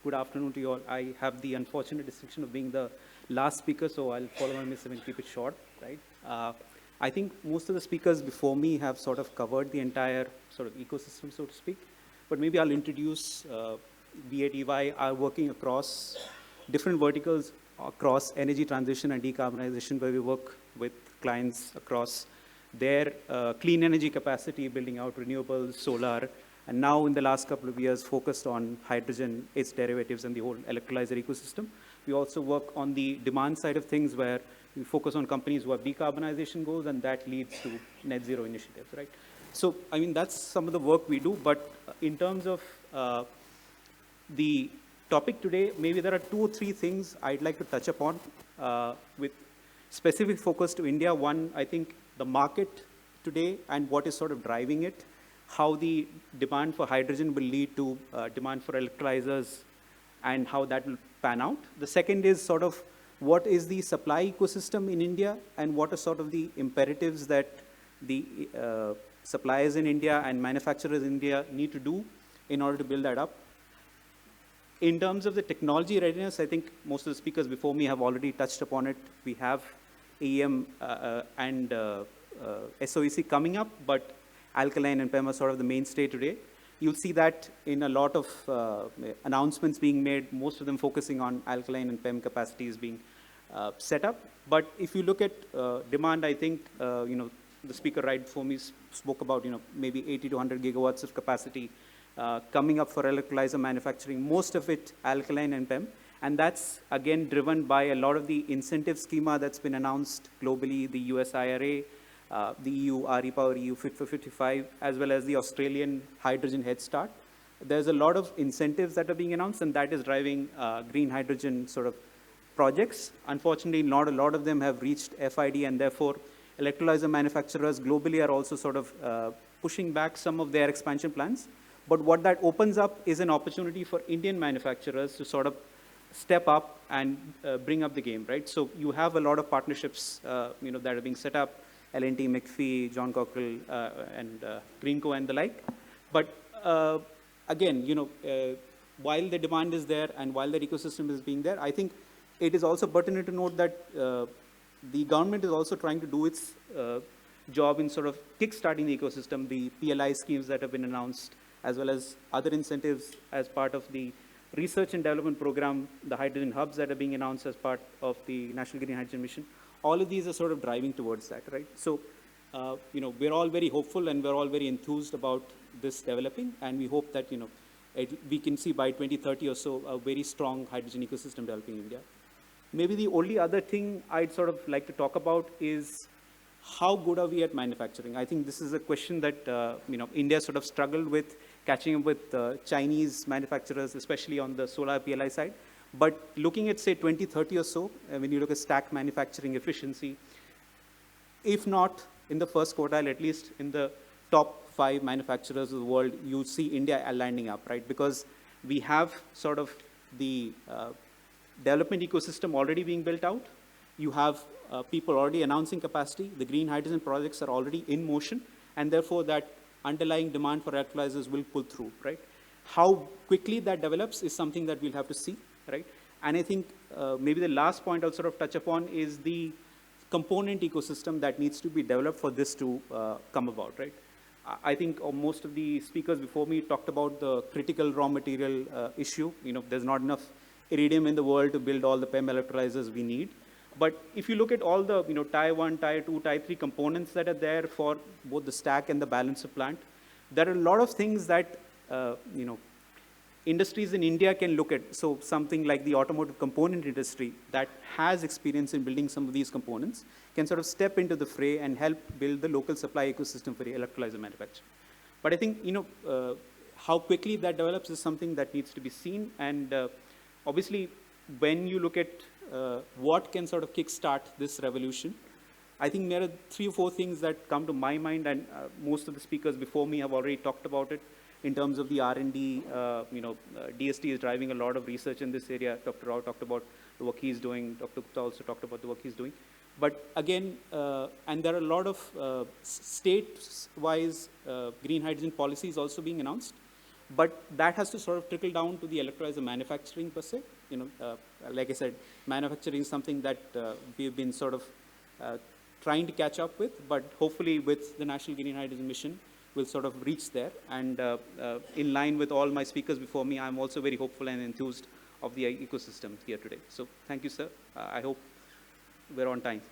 Good afternoon to you all. I have the unfortunate distinction of being the last speaker, so I'll follow my miss and keep it short, right? I think most of the speakers before me have sort of covered the entire sort of ecosystem, so to speak. But maybe I'll introduce, we at EY are working across different verticals across energy transition and decarbonization, where we work with clients across their clean energy capacity, building out renewables, solar, and now in the last couple of years focused on hydrogen, its derivatives, and the whole electrolyzer ecosystem. We also work on the demand side of things, where we focus on companies who have decarbonization goals, and that leads to net zero initiatives, right? So, I mean, that's some of the work we do, but in terms of the topic today, maybe there are 2 or 3 things I'd like to touch upon with specific focus to India. One, I think the market today and what is sort of driving it, how the demand for hydrogen will lead to demand for electrolyzers, and how that will pan out. The second is sort of what is the supply ecosystem in India, and what are sort of the imperatives that the suppliers in India and manufacturers in India need to do in order to build that up. In terms of the technology readiness, I think most of the speakers before me have already touched upon it. We have AEM and SOEC coming up, but alkaline and PEM are sort of the mainstay today. You'll see that in a lot of announcements being made, most of them focusing on alkaline and PEM capacities being set up. But if you look at demand, I think, the speaker right before me spoke about, maybe 80 to 100 gigawatts of capacity coming up for electrolyzer manufacturing, most of it alkaline and PEM. And that's, again, driven by a lot of the incentive schema that's been announced globally, the US IRA, the EU, RE-Power EU Fit for 55, as well as the Australian Hydrogen Head Start. There's a lot of incentives that are being announced, and that is driving green hydrogen sort of projects. Unfortunately, not a lot of them have reached FID, and therefore, electrolyzer manufacturers globally are also sort of pushing back some of their expansion plans. But what that opens up is an opportunity for Indian manufacturers to sort of step up and bring up the game, right? So you have a lot of partnerships, that are being set up. L&T, McPhee, John Cockrell, and Greenco and the like. But again, while the demand is there and while the ecosystem is being there, I think it is also pertinent to note that the government is also trying to do its job in sort of kickstarting the ecosystem, the PLI schemes that have been announced, as well as other incentives as part of the research and development program, the hydrogen hubs that are being announced as part of the National Green Hydrogen Mission. All of these are sort of driving towards that, right? So, we're all very hopeful and we're all very enthused about this developing, and we hope that, we can see by 2030 or so a very strong hydrogen ecosystem developing in India. Maybe the only other thing I'd sort of like to talk about is how good are we at manufacturing? I think this is a question that, India sort of struggled with catching up with Chinese manufacturers, especially on the solar PLI side. But looking at, say, 2030 or so, when you look at stack manufacturing efficiency, if not in the first quartile, at least in the top 5 manufacturers of the world, you see India landing up, right? Because we have sort of the development ecosystem already being built out. You have people already announcing capacity. The green hydrogen projects are already in motion, and therefore that underlying demand for electrolyzers will pull through, right? How quickly that develops is something that we'll have to see, right? And I think maybe the last point I'll sort of touch upon is the component ecosystem that needs to be developed for this to come about, right? I think most of the speakers before me talked about the critical raw material issue. There's not enough iridium in the world to build all the PEM electrolyzers we need. But if you look at all the, Tier 1, Tier 2, Tier 3 components that are there for both the stack and the balance of plant, there are a lot of things that, industries in India can look at. So something like the automotive component industry that has experience in building some of these components can sort of step into the fray and help build the local supply ecosystem for the electrolyzer manufacturing. But I think, how quickly that develops is something that needs to be seen. And obviously, when you look at what can sort of kickstart this revolution, I think there are 3 or 4 things that come to my mind, and most of the speakers before me have already talked about it. In terms of the R&D, DST is driving a lot of research in this area. Dr. Rao talked about the work he's doing. Dr. Gupta also talked about the work he's doing. But again, and there are a lot of state-wise green hydrogen policies also being announced. But that has to sort of trickle down to the electrolyzer manufacturing per se. Like I said, manufacturing is something that we've been sort of trying to catch up with, but hopefully with the National Green Hydrogen Mission, we'll sort of reach there. And in line with all my speakers before me, I'm also very hopeful and enthused of the ecosystem here today. So thank you, sir. I hope we're on time.